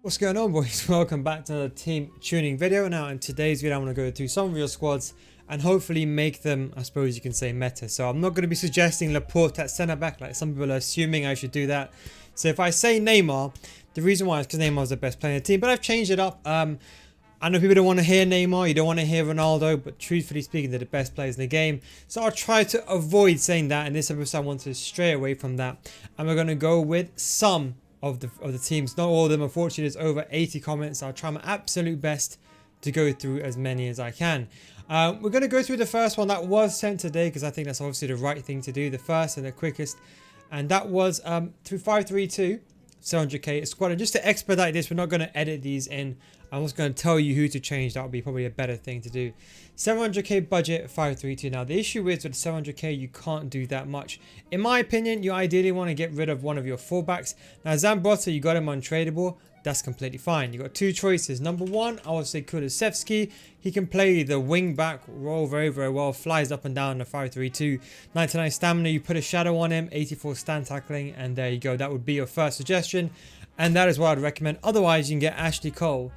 What's going on, boys? Welcome back to another team tuning video. Now in today's video I'm going to go through some of your squads and hopefully make them, I suppose you can say, meta. So I'm not going to be suggesting Laporte at centre back like some people are assuming I should do that. So if I say Neymar, the reason why is because Neymar is the best player in the team, but I've changed it up. I know people don't want to hear Neymar, you don't want to hear Ronaldo, but truthfully speaking, they're the best players in the game. So I'll try to avoid saying that. In this episode, I want to stray away from that, and we're going to go with some of the teams. Not all of them, unfortunately. There's over 80 comments. I'll try my absolute best to go through as many as I can. We're going to go through the first one that was sent today because I think that's obviously the right thing to do, the first and the quickest, and that was through 532 700k squad. And just to expedite this, we're not going to edit these in. I'm just going to tell you who to change. That would be probably a better thing to do. 700k budget 532. Now the issue is with 700k, you can't do that much. In my opinion, you ideally want to get rid of one of your fullbacks. Now Zambrotta, you got him untradeable. That's completely fine. You got two choices. Number one, I would say Kulusevski. He can play the wing back role very well. Flies up and down the 532. 99 stamina. You put a shadow on him. 84 stand tackling, and there you go. That would be your first suggestion, and that is what I'd recommend. Otherwise, you can get Ashley Cole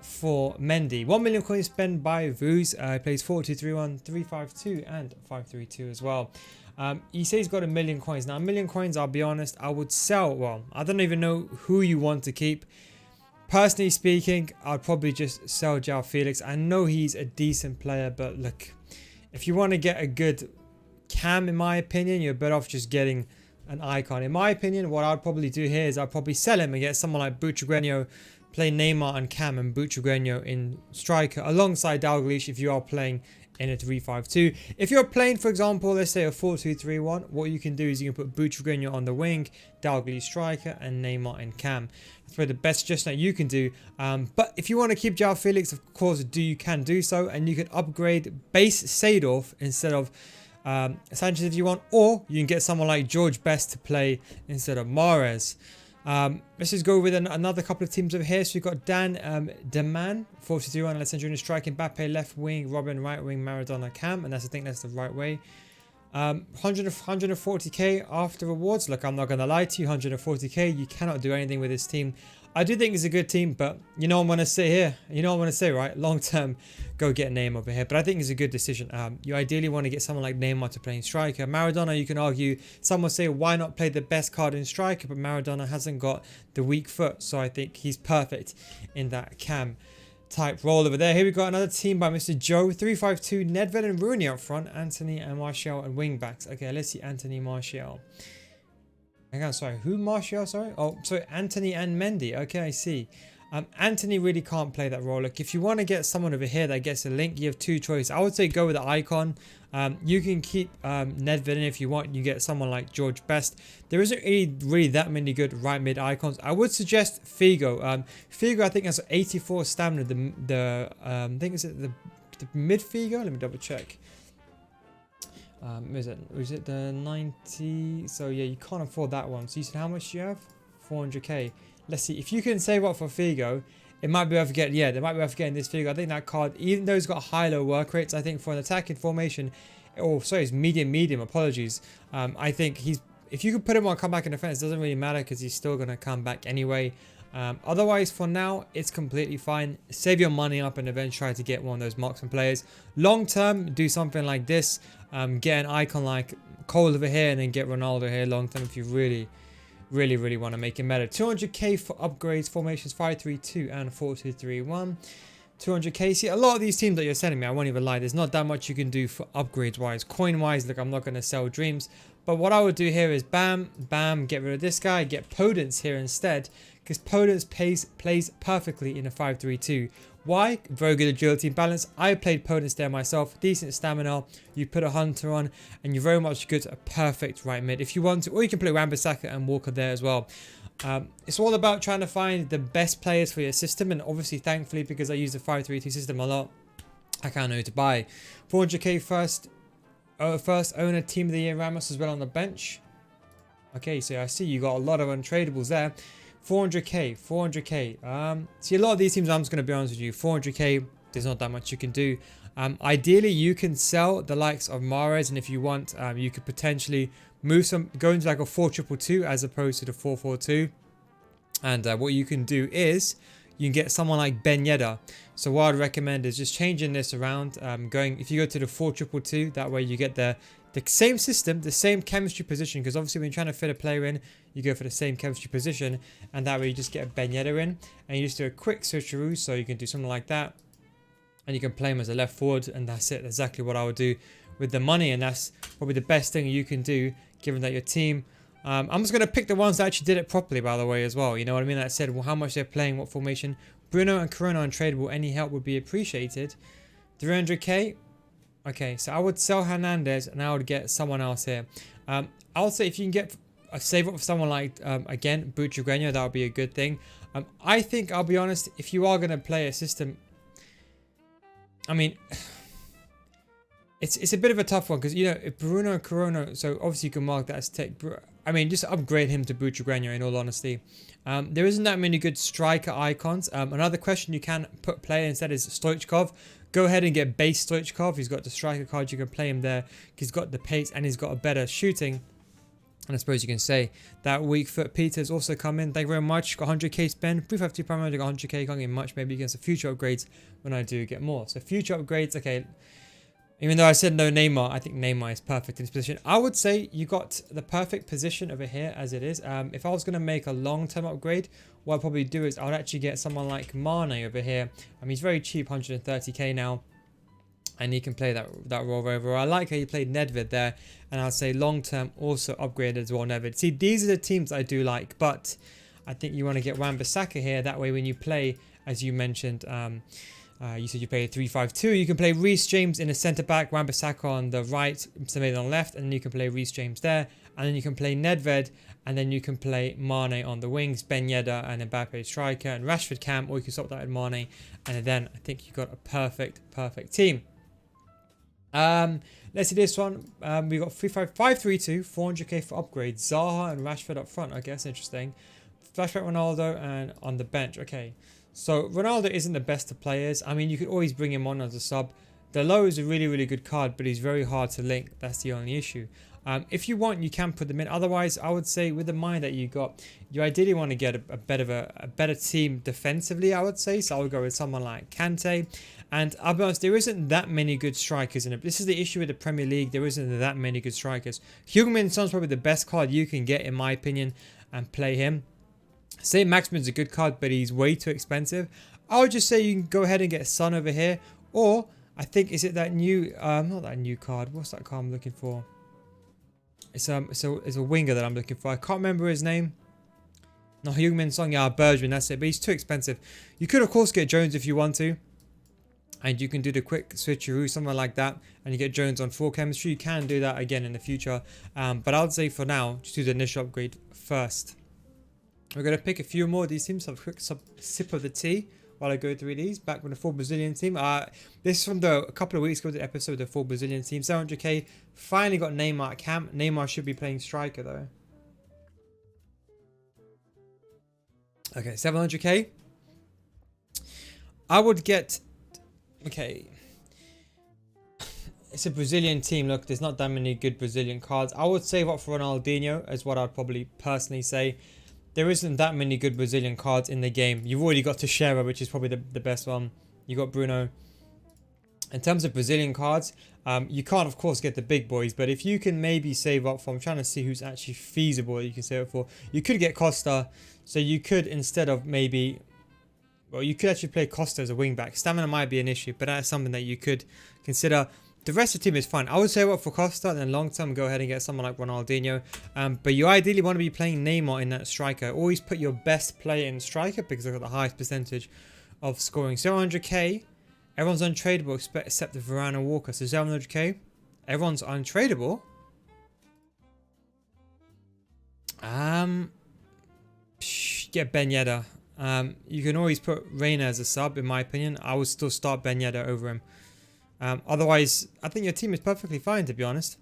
for Mendy. 1 million coins spent by Vuz. He plays 4-2-3-1, 3-5-2 and 5-3-2 as well. He says he's got 1 million coins. Now 1 million coins, I'll be honest, I would sell. Well, I don't even know who you want to keep. Personally speaking, I'd probably just sell João Felix. I know he's a decent player, but look, if you want to get a good cam, in my opinion, you're better off just getting an icon. In my opinion, what I'd probably do here is I'd probably sell him and get someone like Butragueño, play Neymar and Cam and Butragueño in striker alongside Dalglish if you are playing in a 3-5-2. If you're playing, for example, let's say a 4-2-3-1, what you can do is you can put Butragueño on the wing, Dalglish striker, and Neymar and Cam. That's probably the best suggestion that you can do. But if you want to keep João Felix, of course, you can do so, and you can upgrade base Seedorf instead of Sanchez if you want, or you can get someone like George Best to play instead of Mahrez. Let's just go with another couple of teams over here. So we've got Dan Deman, 4-2-1, Alessandro in striking, Mbappe left wing, Robin right wing, Maradona Cam, and I think that's the right way. 140k after rewards. Look, I'm not going to lie to you, 140k, you cannot do anything with this team. I do think it's a good team, but you know I'm going to say here, you know I'm going to say, right, long term, go get Neymar over here. But I think it's a good decision. You ideally want to get someone like Neymar to play in striker. Maradona, you can argue, some will say, why not play the best card in striker? But Maradona hasn't got the weak foot, so I think he's perfect in that cam type role over there. Here we got another team by Mr. Joe, 3-5-2, Nedved and Rooney up front, Anthony and Martial and wing backs. Okay, let's see Anthony, Martial. Okay, sorry, who Martial, sorry? Oh, sorry, Anthony and Mendy. Okay, I see. Anthony really can't play that role. Look, if you want to get someone over here that gets a link, you have two choices. I would say go with the icon. You can keep Nedved in if you want. You get someone like George Best. There isn't really that many good right mid icons. I would suggest Figo. Figo, I think, has 84 stamina. I think is it the mid Figo? Let me double check. Is it the 90? So yeah, you can't afford that one. So you said how much do you have? 400k. Let's see if you can save up for Figo. It might be worth getting. Yeah, they might be worth getting this Figo. I think that card, even though it's got high-low work rates, I think for an attacking formation, oh sorry, it's medium. Apologies. I think he's. If you could put him on comeback in defense, it doesn't really matter because he's still gonna come back anyway. Otherwise, for now, it's completely fine. Save your money up and eventually try to get one of those marksman players. Long term, do something like this. Get an icon like Cole over here and then get Ronaldo here long term if you really want to make it better. 200k for upgrades, formations 5-3-2 and 4-2-3-1. 200k. See, a lot of these teams that you're sending me, I won't even lie, there's not that much you can do for upgrades wise. Coin wise, look, I'm not going to sell dreams. But what I would do here is bam, get rid of this guy, get Podence here instead. Because Podence plays perfectly in a 5-3-2. Why? Very good agility and balance. I played Podence there myself. Decent stamina. You put a Hunter on and you're very much good at a perfect right mid if you want to. Or you can play Wan-Bissaka and Walker there as well. It's all about trying to find the best players for your system. And obviously, thankfully, because I use the 5-3-2 system a lot, I kind of know who to buy. 400k first owner team of the year Ramos as well on the bench. Okay, so I see you got a lot of untradables there. 400k. See, a lot of these teams, I'm just going to be honest with you, 400k, there's not that much you can do. Ideally, you can sell the likes of Mahrez, and if you want, you could potentially go into like a 4-2-2 as opposed to the 4-4-2. And what you can do is you can get someone like Ben Yedder. So what I'd recommend is just changing this around. If you go to the 4-2-2-2, that way you get the same system, the same chemistry position. Because obviously when you're trying to fit a player in, you go for the same chemistry position, and that way you just get Ben Yedder in, and you just do a quick switcheroo. So you can do something like that, and you can play him as a left forward, and that's it. Exactly what I would do with the money, and that's probably the best thing you can do, given that your team. I'm just going to pick the ones that actually did it properly, by the way, as well. You know what I mean? That said, well, how much they're playing, what formation. Bruno and Corona untradeable. Any help would be appreciated. 300k. Okay, so I would sell Hernandez, and I would get someone else here. I would say if you can get a save up for someone like, again, Butragueño, that would be a good thing. I think, I'll be honest, if you are going to play a system, I mean, it's a bit of a tough one because, you know, if Bruno and Corona, so obviously you can mark that as tech. I mean, just upgrade him to Butragueño, in all honesty. There isn't that many good striker icons. Another question you can put player instead is Stoichkov. Go ahead and get base Stoichkov. He's got the striker card. You can play him there. He's got the pace and he's got a better shooting. And I suppose you can say that weak foot Peters also come in. Thank you very much. Got 100k spend. 352 primarily got 100k. Can't get much. Maybe against the future upgrades when I do get more. So future upgrades. Okay. Even though I said no Neymar, I think Neymar is perfect in this position. I would say you got the perfect position over here as it is. If I was going to make a long-term upgrade, what I'd probably do is I would actually get someone like Mane over here. He's very cheap, 130k now. And he can play that role over. I like how you played Nedved there. And I'll say long-term also upgraded as well, Nedved. See, these are the teams I do like. But I think you want to get Wan-Bissaka here. That way when you play, as you mentioned, you said you play 3-5-2. You can play Reece James in the centre back, Wan-Bissaka on the right, Semedo on the left, and then you can play Reece James there, and then you can play Nedved, and then you can play Mane on the wings, Ben Yedder and Mbappe striker, and Rashford cam, or you can swap that with Mane, and then I think you got a perfect team. Let's see this one. We got 5-3-2, 400k for upgrades. Zaha and Rashford up front. Okay, that's interesting. Flashback Ronaldo and on the bench. Okay. So Ronaldo isn't the best of players. I mean, you could always bring him on as a sub. The low is a really good card, but he's very hard to link. That's the only issue. If you want, you can put them in. Otherwise, I would say with the mind that you got, you ideally want to get a better team defensively, I would say. So I would go with someone like Kante. And I'll be honest, there isn't that many good strikers in it. This is the issue with the Premier League. There isn't that many good strikers. Heung-min Son's probably the best card you can get, in my opinion, and play him. Say Maximin's a good card, but he's way too expensive. I would just say you can go ahead and get Son over here. Or, I think, is it that new, not that new card. What's that card I'm looking for? It's a winger that I'm looking for. I can't remember his name. No, Heung-min Son, yeah, Bergman, that's it. But he's too expensive. You could, of course, get Jones if you want to. And you can do the quick switcheroo, something like that. And you get Jones on 4 chemistry. You can do that again in the future. But I would say for now, just do the initial upgrade first. We're going to pick a few more of these teams. Have a quick sip of the tea while I go through these. Back with the full Brazilian team. This is from a couple of weeks ago, the episode of the full Brazilian team. 700k. Finally got Neymar at camp. Neymar should be playing striker though. Okay, 700k. I would get... Okay. It's a Brazilian team. Look, there's not that many good Brazilian cards. I would save up for Ronaldinho, is what I'd probably personally say. There isn't that many good Brazilian cards in the game. You've already got Teixeira, which is probably the best one. You got Bruno. In terms of Brazilian cards, you can't, of course, get the big boys. But if you can maybe save up for... I'm trying to see who's actually feasible that you can save up for. You could get Costa. So you could, instead of maybe... Well, you could actually play Costa as a wing-back. Stamina might be an issue, but that's something that you could consider. The rest of the team is fine. I would say what for Costa, and then long-term go ahead and get someone like Ronaldinho. But you ideally want to be playing Neymar in that striker. Always put your best player in striker because they've got the highest percentage of scoring. 700k. Everyone's untradeable except the Varane and Walker. So 700k. Everyone's untradeable. Get Ben Yedder. You can always put Reina as a sub, in my opinion. I would still start Ben Yedder over him. Otherwise, I think your team is perfectly fine, to be honest.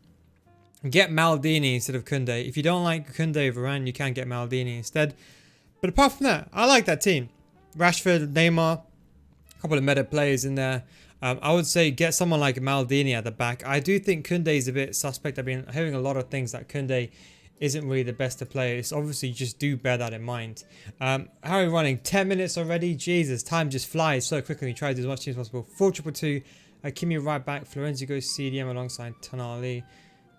Get Maldini instead of Koundé. If you don't like Koundé Varane, you can get Maldini instead. But apart from that, I like that team. Rashford, Neymar, a couple of meta players in there. I would say get someone like Maldini at the back. I do think Koundé is a bit suspect. I've been hearing a lot of things that Koundé isn't really the best to play. It's obviously just do bear that in mind. How are we running? 10 minutes already? Jesus, time just flies so quickly. We try to do as much as possible. 4-2-2. Kimi right back. Florenzi goes CDM alongside Tonali.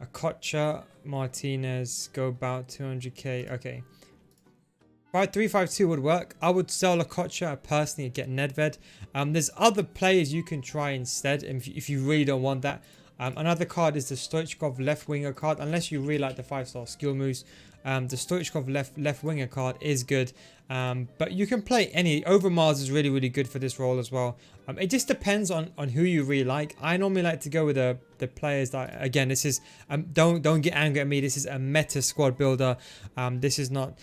Akocha, Martinez, go about 200k. Okay. 5-3-5-2 would work. I would sell Akocha personally and get Nedved. There's other players you can try instead if you really don't want that. Another card is the Stoichkov left winger card. Unless you really like the 5-star skill moves, the Stoichkov left winger card is good. But you can play any. Overmars is really good for this role as well. It just depends on who you really like. I normally like to go with the players that, again, this is don't get angry at me. This is a meta squad builder. This is not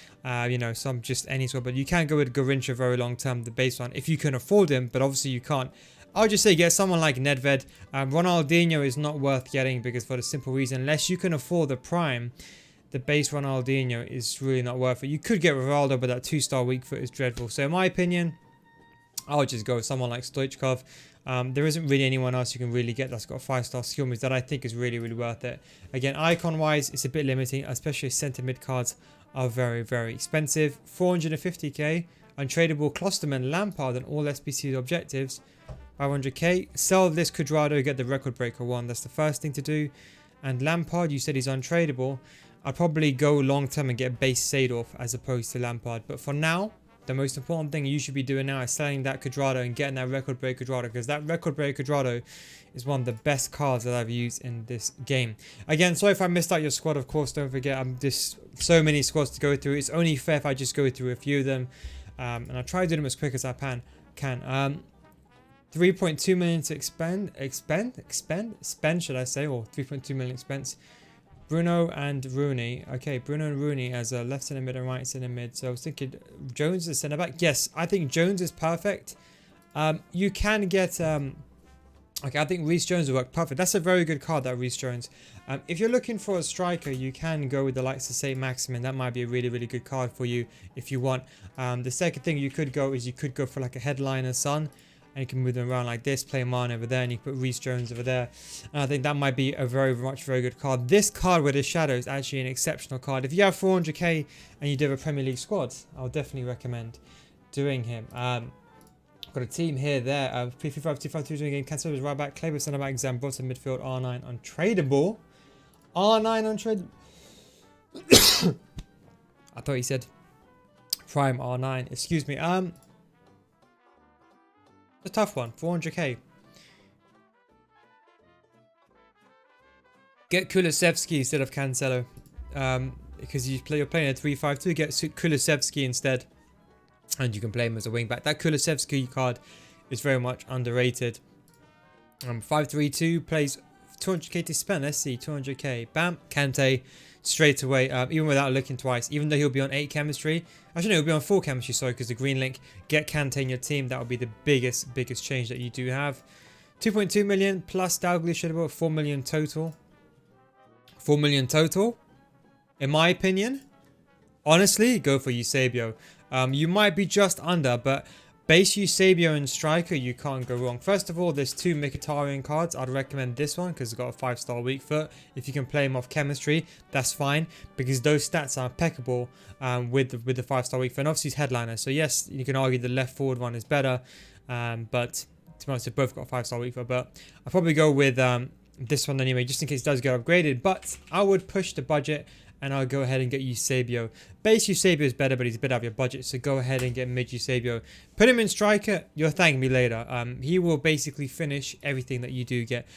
you know, some just any squad. But you can go with Garincha very long term, the base one, if you can afford him. But obviously you can't. I'll just say get someone like Nedved. Ronaldinho is not worth getting because for the simple reason, unless you can afford the prime, the base Ronaldinho is really not worth it. You could get Rivaldo, but that 2-star weak foot is dreadful. So in my opinion, I'll just go with someone like Stoichkov. There isn't really anyone else you can really get that's got 5-star skill moves that I think is really worth it. Again, icon wise, it's a bit limiting, especially centre mid cards are very expensive. 450k, untradeable Klosterman, Lampard and all SBC objectives. 500k, sell this Cuadrado, get the record breaker one. That's the first thing to do. And Lampard, you said he's untradeable. I'd probably go long term and get base Seedorf as opposed to Lampard. But for now, the most important thing you should be doing now is selling that Cuadrado and getting that record breaker Cuadrado, because that record breaker Cuadrado is one of the best cards that I've used in this game. Again, sorry if I missed out your squad. Of course, don't forget, I'm just so many squads to go through. It's only fair if I just go through a few of them, and I'll try to do them as quick as I can. 3.2 million to spend should I say, or 3.2 million expense. Bruno and Rooney. Okay, Bruno and Rooney as a left centre mid and right centre mid. So I was thinking Jones is centre back. Yes, I think Jones is perfect. You can get okay, I think Reece Jones will work perfect. That's a very good card, that Reece Jones. If you're looking for a striker, you can go with the likes of St. Maximin. That might be a really good card for you if you want. The second thing you could go is you could go for like a headliner Son. And you can move them around like this, play Mane over there, and you can put Reece Jones over there. And I think that might be a very good card. This card with the shadow is actually an exceptional card. If you have 400k and you do have a Premier League squad, I'll definitely recommend doing him. Got a team here, there. 3-5-2-5-2 doing game. Cancelo is right back. Kleber centre back. Zambrotta midfield. R9 untradeable. R9 untradeable. I thought he said prime R9. Excuse me. A tough one. 400k. Get Kulusevski instead of Cancelo. Because you're playing a 3-5-2. Get Kulusevski instead. And you can play him as a wing back. That Kulusevski card is very much underrated. 5-3-2 plays 200k to spend. Let's see. 200k. Bam. Kante. Straight away, even without looking twice, even though he'll be on 8 chemistry. Actually, no, he'll be on 4 chemistry, sorry, because the green link. Get Kante in your team. That will be the biggest change that you do have. 2.2 million plus Dalglish should have 4 million total. 4 million total. In my opinion, honestly, go for Eusebio. You might be just under, but base Eusebio and striker, you can't go wrong. First of all, there's 2 Mkhitaryan cards. I'd recommend this one because it's got a 5-star weak foot. If you can play him off chemistry, that's fine because those stats are impeccable with the 5-star weak foot. And obviously, he's headliner. So yes, you can argue the left forward one is better, but to be honest, they've both got a 5-star weak foot. But I'll probably go with this one anyway, just in case it does get upgraded. But I would push the budget. And I'll go ahead and get Eusebio. Base Eusebio is better, but he's a bit out of your budget. So go ahead and get mid Eusebio. Put him in striker. You'll thank me later. He will basically finish everything that you do get.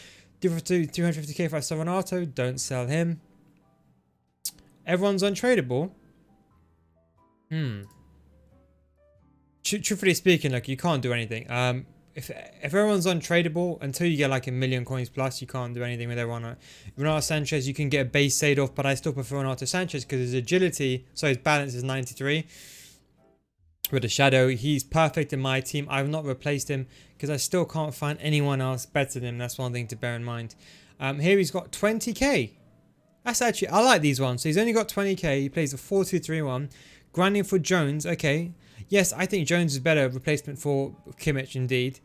250k for Sovanato. Don't sell him. Everyone's untradeable. Truthfully speaking, like you can't do anything. If everyone's untradeable, until you get like 1 million coins plus, you can't do anything with everyone. Renato Sanchez, you can get a base Seedorf, but I still prefer Renato Sanchez because his agility, so his balance is 93. With the shadow, he's perfect in my team. I've not replaced him because I still can't find anyone else better than him. That's one thing to bear in mind. Here he's got 20k. That's actually, I like these ones. So he's only got 20k. He plays a 4-2-3-1. Grinding for Jones, okay. Yes, I think Jones is better replacement for Kimmich indeed.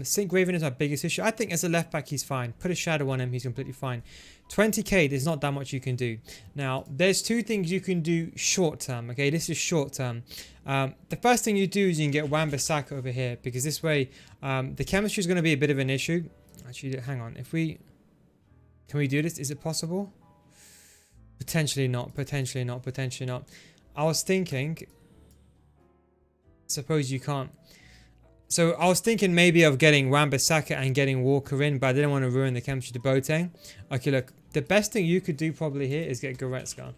Sync Raven is my biggest issue. I think as a left back he's fine. Put a shadow on him, he's completely fine. 20k, there's not that much you can do. Now, there's two things you can do short term. Okay, this is short term. The first thing you do is you can get Wan-Bissaka over here, because this way the chemistry is going to be a bit of an issue. Actually, hang on. Can we do this? Is it possible? Potentially not. Potentially not. Potentially not. I was thinking. Suppose you can't. So I was thinking maybe of getting Wan-Bissaka and getting Walker in, but I didn't want to ruin the chemistry to Boateng. Okay, look. The best thing you could do probably here is get Goretzka.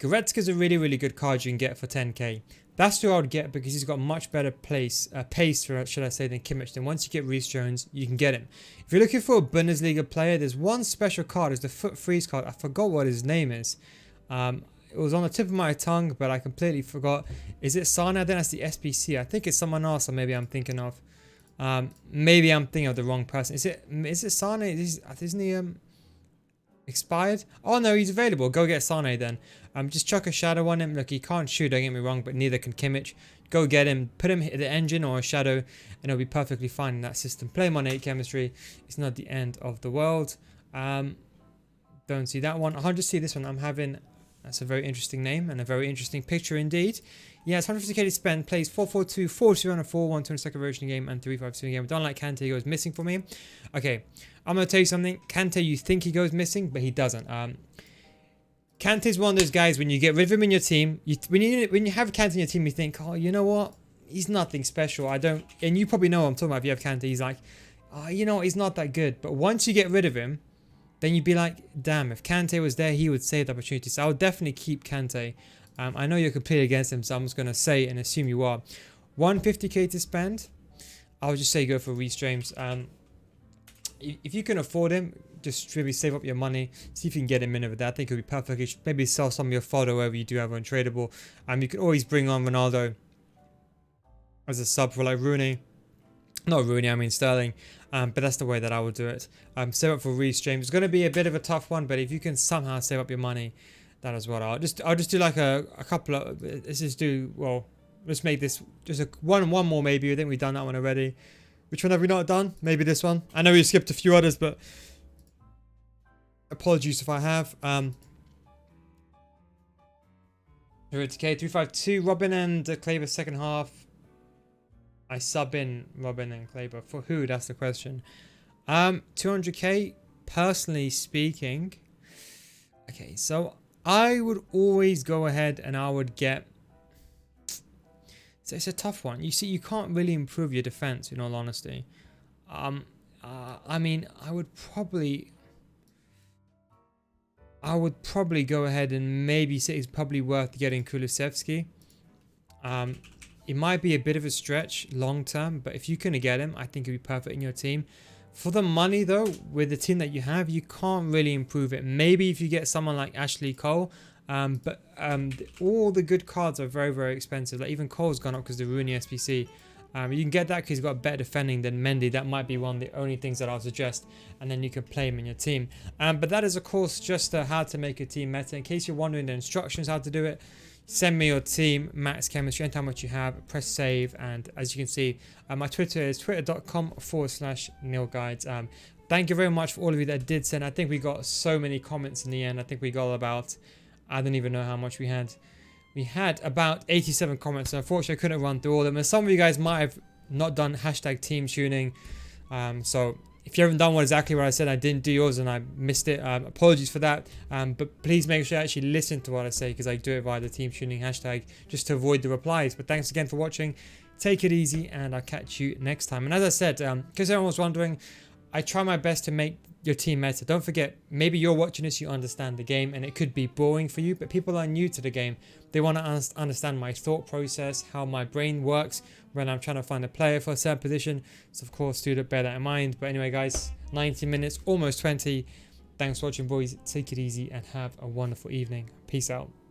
Goretzka's a really, really good card you can get for 10k. That's who I would get because he's got much better pace, should I say, than Kimmich. Then once you get Reece Jones, you can get him. If you're looking for a Bundesliga player, there's one special card. It's the foot freeze card. I forgot what his name is. It was on the tip of my tongue, but I completely forgot. Is it Sana? Then that's the SBC. I think it's someone else, or maybe I'm thinking of. Maybe I'm thinking of the wrong person. Is it Sana? Isn't he expired? Oh no, he's available. Go get Sane then. Just chuck a shadow on him. Look, he can't shoot, don't get me wrong, but neither can Kimmich. Go get him, put him at the engine or a shadow, and it'll be perfectly fine in that system. Play him on 8 chemistry. It's not the end of the world. Don't see that one. I'll just see this one. I'm having. That's a very interesting name and a very interesting picture indeed. Yeah, it's 150k to spend. Plays 4-4-2, 4-2-4, 122nd version game, and 3-5-2 game. Don't like Kante, he goes missing for me. Okay, I'm going to tell you something. Kante, you think he goes missing, but he doesn't. Kante's one of those guys, when you get rid of him in your team, when you have Kante in your team, you think, oh, you know what? He's nothing special. And you probably know what I'm talking about if you have Kante. He's like, oh, you know what? He's not that good. But once you get rid of him, then you'd be like, damn, if Kante was there, he would save the opportunity. So I would definitely keep Kante. I know you're completely against him, so I'm just going to say and assume you are. 150k to spend. I would just say go for Reece James. If you can afford him, just really save up your money. See if you can get him in over there. I think it would be perfect. You should maybe sell some of your photo wherever you do have untradeable. You can always bring on Ronaldo as a sub for like Rooney. Not Rooney, I mean Sterling. But that's the way that I would do it. Save up for Reece James. It's going to be a bit of a tough one, but if you can somehow save up your money, that is what I'll just do like a couple of. Let's make this just a one more maybe. I think we've done that one already. Which one have we not done? Maybe this one. I know we skipped a few others, but apologies if I have. 30k, 352. Robin and Kleber second half. I sub in Robin and Kleber. For who? That's the question. 200k, personally speaking. Okay, so I would always go ahead and I would get. So it's a tough one. You see, you can't really improve your defense, in all honesty. I mean, I would probably go ahead and maybe say it's probably worth getting Kulusevski. It might be a bit of a stretch long term, but if you can get him, I think it'd be perfect in your team. For the money though, with the team that you have, you can't really improve it. Maybe if you get someone like Ashley Cole, but all the good cards are very, very expensive. Like even Cole's gone up because the Rooney SPC. You can get that because he's got better defending than Mendy. That might be one of the only things that I'll suggest, and then you can play him in your team. But that is of course just how to make a team meta. In case you're wondering the instructions how to do it, send me your team max chemistry and how much you have, press save, and as you can see, my Twitter is twitter.com/NeilGuides. Thank you very much for all of you that did send. I think we got so many comments in the end. I think we got about, I don't even know how much we had. We had about 87 comments, so unfortunately I couldn't run through all of them. And some of you guys might have not done hashtag team tuning. So if you haven't done exactly what I said, I didn't do yours and I missed it. Apologies for that. But please make sure you actually listen to what I say, because I do it via the team tuning hashtag just to avoid the replies. But thanks again for watching. Take it easy and I'll catch you next time. And as I said, because everyone was wondering, I try my best to make your team meta. Don't forget, maybe you're watching this, you understand the game and it could be boring for you, but people are new to the game. They want to understand my thought process, how my brain works when I'm trying to find a player for a certain position. So of course, do bear that in mind. But anyway guys, 90 minutes, almost 20. Thanks for watching boys. Take it easy and have a wonderful evening. Peace out.